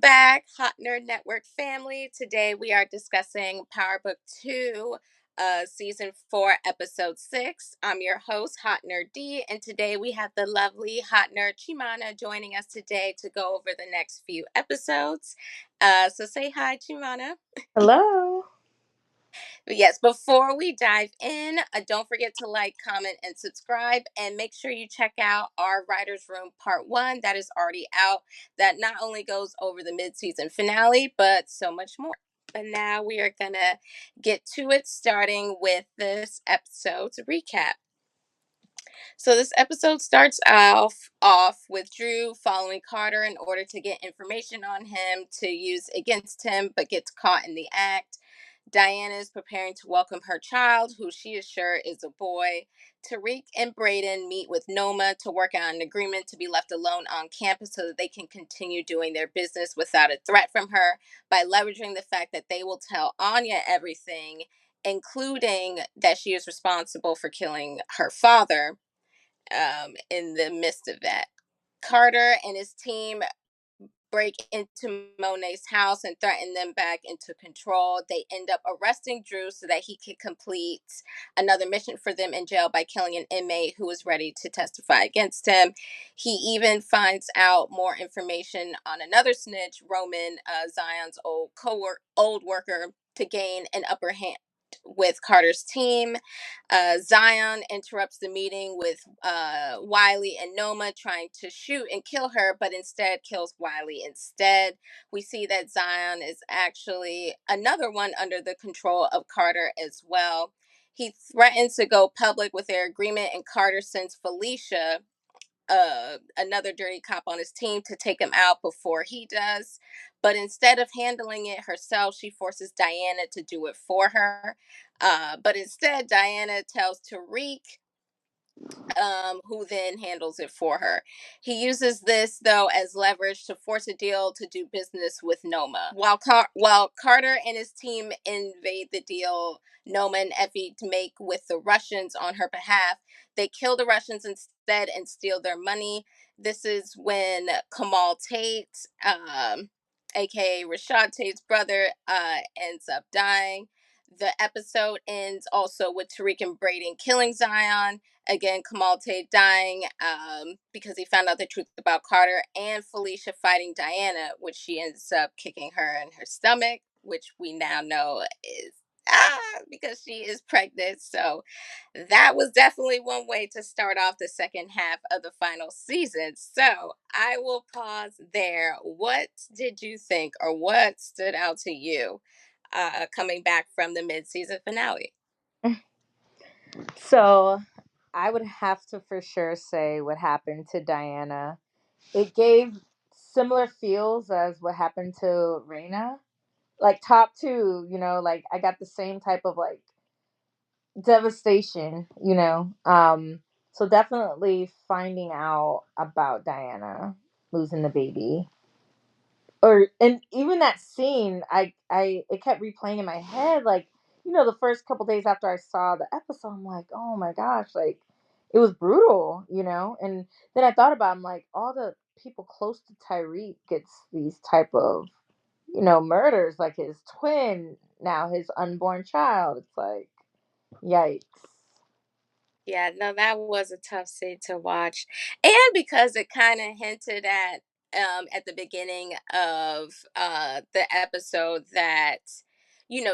back, Hot Nerd Network family. Today we are discussing Power Book 2, Season 4, Episode 6. I'm your host, Hot Nerd D, and today we have the lovely Hot Nerd Chimana joining us today to go over the next few episodes. So say hi, Chimana. Hello. But yes, before we dive in, don't forget to like, comment, and subscribe. And make sure you check out our Writer's Room Part 1 that is already out. That not only goes over the mid season finale, but so much more. But now we are going to get to it, starting with this episode's recap. So this episode starts off with Drew following Carter in order to get information on him to use against him, but gets caught in the act. Diana is preparing to welcome her child, who she is sure is a boy. Tariq and Brayden meet with Noma to work out an agreement to be left alone on campus so that they can continue doing their business without a threat from her by leveraging the fact that they will tell Anya everything, including that she is responsible for killing her father in the midst of that. Carter and his team break into Monet's house and threaten them back into control. They end up arresting Drew so that he can complete another mission for them in jail by killing an inmate who was ready to testify against him. He even finds out more information on another snitch, Roman, Zion's old worker, to gain an upper hand with Carter's team. Zion interrupts the meeting with Wiley and Noma trying to shoot and kill her, but instead kills Wiley instead. We see that Zion is actually another one under the control of Carter as well. He threatens to go public with their agreement, and Carter sends Felicia, another dirty cop on his team, to take him out before he does. But instead of handling it herself, she forces Diana to do it for her. But instead, Diana tells Tariq, who then handles it for her. He uses this, though, as leverage to force a deal to do business with Noma. While Carter and his team invade the deal Noma and Effie to make with the Russians on her behalf, they kill the Russians instead and steal their money. This is when Kamal Tate, aka Rashad Tate's brother, ends up dying. The episode ends also with Tariq and Brayden killing Zion. Again, Kamal Tate dying because he found out the truth about Carter, and Felicia fighting Diana, which she ends up kicking her in her stomach, which we now know is because she is pregnant. So that was definitely one way to start off the second half of the final season. So I will pause there. What did you think, or what stood out to you coming back from the mid-season finale? So I would have to for sure say what happened to Diana. It gave similar feels as what happened to Reina. Like top two, like I got the same type of like devastation. So definitely finding out about Diana losing the baby. Or and even that scene, I it kept replaying in my head, like, the first couple days after I saw the episode, I'm like, oh my gosh, like it was brutal. And then I thought about, I'm like, all the people close to Tyreek gets these type of, murders, like his twin, now his unborn child. It's like, yikes. Yeah, no, that was a tough scene to watch. And because it kind of hinted at the beginning of the episode that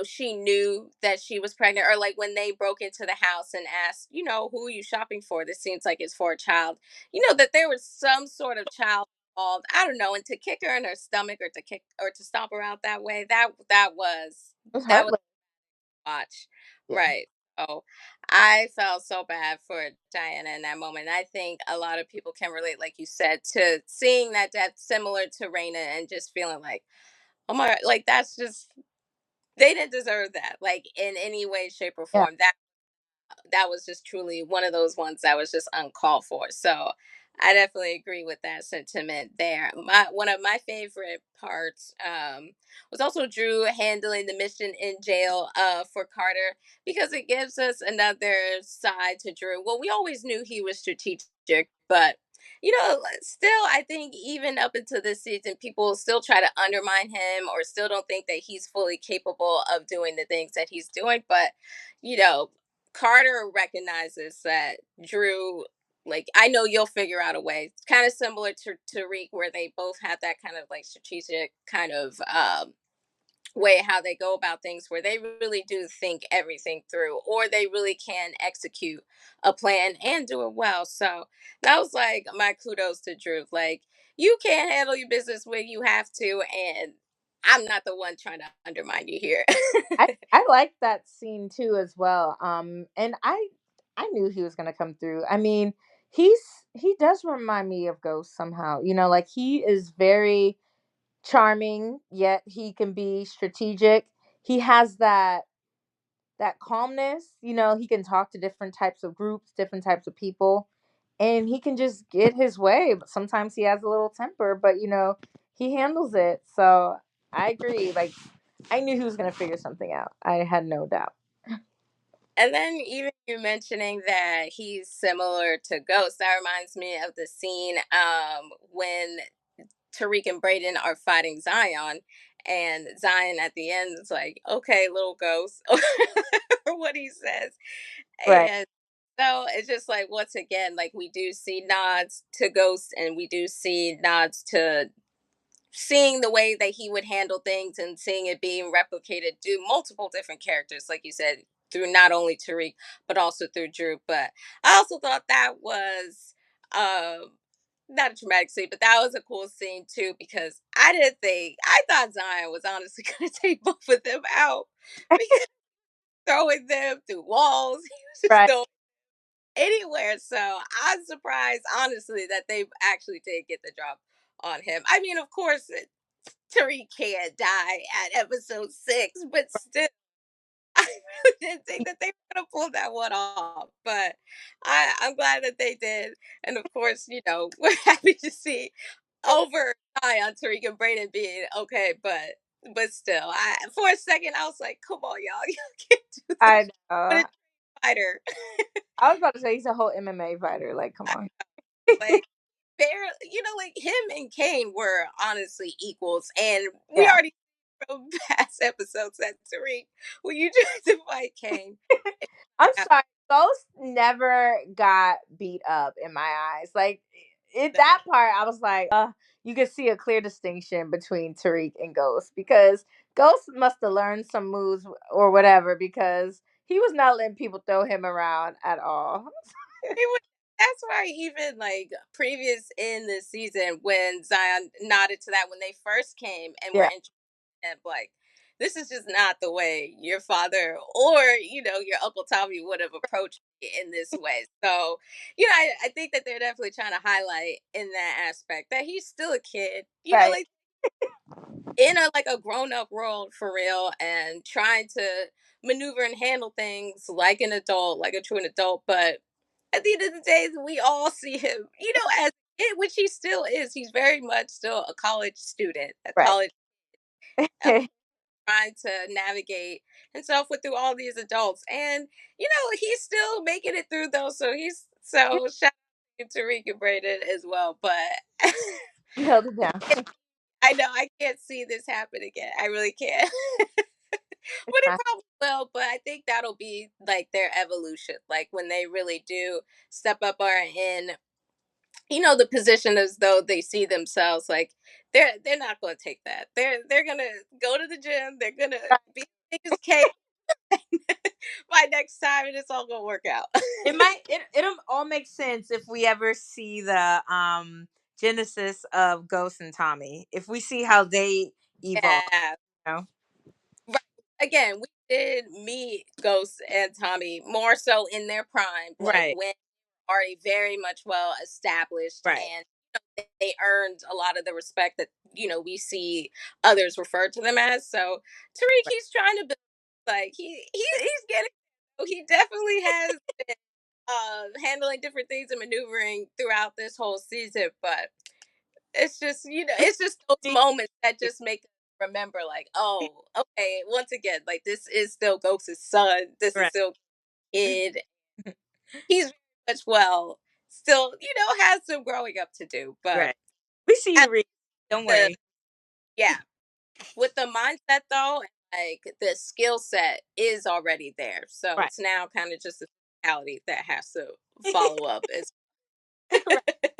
she knew that she was pregnant, or like when they broke into the house and asked, who are you shopping for? This seems like it's for a child. That there was some sort of child involved. I don't know, and to kick her in her stomach, or to kick, or to stomp her out that way, that was It was that was heartbreaking. watch. Yeah. Right. Oh, I felt so bad for Diana in that moment. I think a lot of people can relate, like you said, to seeing that death similar to Raina and just feeling like, oh my God, like that's just, they didn't deserve that, like in any way, shape, or Yeah. form. That was just truly one of those ones that was just uncalled for. So I definitely agree with that sentiment there. One of my favorite parts was also Drew handling the mission in jail for Carter, because it gives us another side to Drew. Well, we always knew he was strategic, but still, I think even up until this season, people still try to undermine him or still don't think that he's fully capable of doing the things that he's doing. But, you know, Carter recognizes that Drew, like, I know you'll figure out a way. It's kind of similar to Tariq, where they both have that kind of like strategic kind of way how they go about things where they really do think everything through or they really can execute a plan and do it well. So that was like my kudos to Drew. Like, you can't handle your business when you have to, and I'm not the one trying to undermine you here. I like that scene too as well. And I knew he was gonna come through. I mean, he's he does remind me of Ghost somehow. You know, like he is very charming, yet he can be strategic. He has that calmness. You know, he can talk to different types of groups, different types of people, and he can just get his way. But sometimes he has a little temper, but you know, he handles it. So I agree. Like I knew he was gonna figure something out. I had no doubt. And then even you mentioning that he's similar to Ghost, that reminds me of the scene when Tariq and Brayden are fighting Zion, and Zion at the end is like, "Okay, little ghost," or what he says, Right, and so it's just like once again, like we do see nods to Ghost, and we do see nods to seeing the way that he would handle things and seeing it being replicated through multiple different characters, like you said, through not only Tariq but also through Drew. But I also thought that was not a traumatic scene, but that was a cool scene too because I thought Zion was honestly going to take both of them out because throwing them through walls, he was just right. throwing anywhere. So I'm surprised, honestly, that they actually did get the drop on him. I mean, of course, Tariq can't die at episode 6, but still, I really didn't think that they were going to pull that one off. But I'm glad that they did. And of course, we're happy to see over high on Tariq and Brayden being okay. But still, for a second, I was like, come on, y'all. Y'all can't do I this. But know. it's fighter. I was about to say he's a whole MMA fighter. Like, come on. Like, barely, like him and Kane were honestly equals. And we Yeah. already from past episodes that Tariq, when you tried to fight Kane, I'm yeah, sorry. Ghost never got beat up in my eyes. Like in no, that part, I was like, you could see a clear distinction between Tariq and Ghost because Ghost must have learned some moves or whatever because he was not letting people throw him around at all. he was, that's why even like previous in the season when Zion nodded to that when they first came and were Yeah. in like, this is just not the way your father or your Uncle Tommy would have approached it in this way. So I think that they're definitely trying to highlight in that aspect that he's still a kid, Right. like in a grown up world for real, and trying to maneuver and handle things like an adult, like a true adult. But at the end of the day, we all see him, as it, which he still is. He's very much still a college student, a Right. college trying to navigate himself with through all these adults, and he's still making it through though. So he's so shout out to Tariq and Brayden as well. But He held it down. I know I can't see this happen again. I really can't. But it probably will. But I think that'll be like their evolution, like when they really do step up or in, the position as though they see themselves like they're not going to take that. They're gonna go to the gym. They're gonna be big as cake by next time, and it's all gonna work out. It might it'll all make sense if we ever see the genesis of Ghost and Tommy. If we see how they evolve, Yeah. you know? Right. Again, we did meet Ghost and Tommy more so in their prime, like Right. when already very much well established, Right. and they earned a lot of the respect that we see others refer to them as. So Tariq, Right. he's trying to build, like he's getting, he definitely has been handling different things and maneuvering throughout this whole season. But it's just it's just those See, moments that just make us remember, like, oh, okay, once again, like this is still Ghost's son, this is right. still kid, he's very much well. still, has some growing up to do. But Right. We see at you read. Don't the worry. yeah, with the mindset though, like the skill set is already there. So Right. it's now kind of just the reality that has to follow up as Right.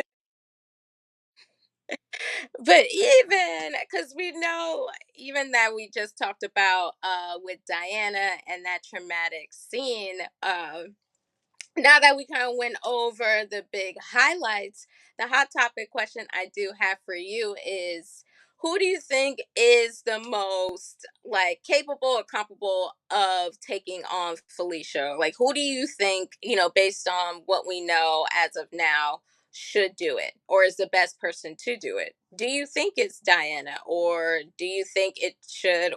but even because we know even that we just talked about with Diana and that traumatic scene, now that we kind of went over the big highlights, the hot topic question I do have for you is, who do you think is the most like capable or comparable of taking on Felicia? Like, who do you think, based on what we know as of now, should do it or is the best person to do it? Do you think it's Diana, or do you think it should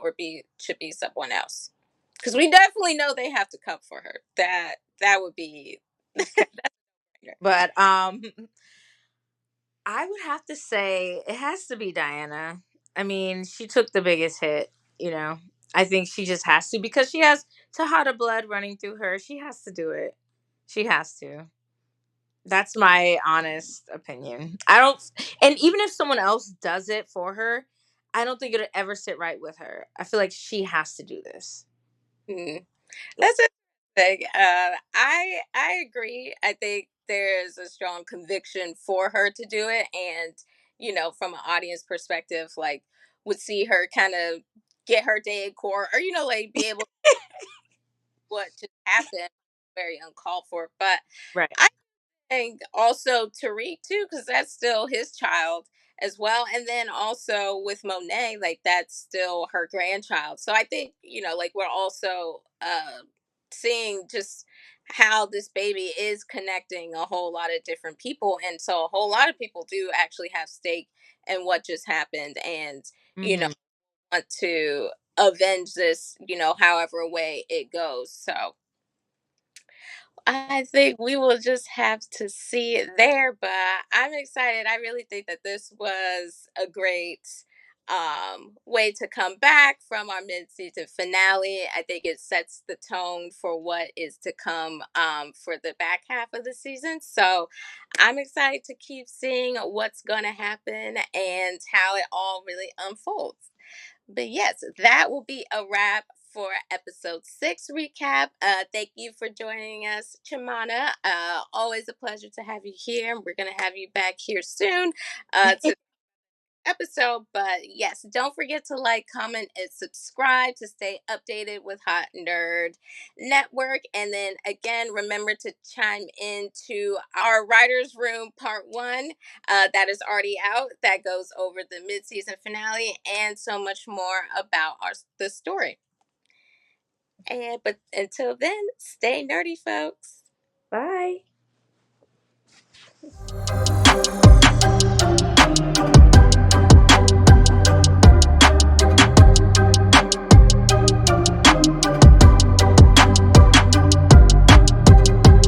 be someone else? Because we definitely know they have to come for her. That would be Okay. But I would have to say it has to be Diana. I mean, she took the biggest hit, you know. I think she just has to because she has Tejada blood running through her. She has to do it. She has to. That's my honest opinion. I don't, and even if someone else does it for her, I don't think it'll ever sit right with her. I feel like she has to do this. Mm. That's a thing. I agree. I think there's a strong conviction for her to do it, and from an audience perspective, like would see her kind of get her day in court, or like be able to what just happened, very uncalled for. But Right. I think also Tariq too, because that's still his child as well. And then also with Monet, like that's still her grandchild. So I think, like we're also seeing just how this baby is connecting a whole lot of different people. And so a whole lot of people do actually have stake in what just happened and, you know, Hmm. want to avenge this, however way it goes. So I think we will just have to see it there, but I'm excited. I really think that this was a great way to come back from our mid-season finale. I think it sets the tone for what is to come for the back half of the season. So I'm excited to keep seeing what's going to happen and how it all really unfolds. But yes, that will be a wrap for episode 6 recap. Thank you for joining us, Chimana. Always a pleasure to have you here. We're going to have you back here soon to episode. But yes, don't forget to like, comment, and subscribe to stay updated with Hot Nerd Network. And then again, remember to chime into our Writers Room Part 1 that is already out, that goes over the mid-season finale and so much more about the story. And but until then, stay nerdy, folks. Bye.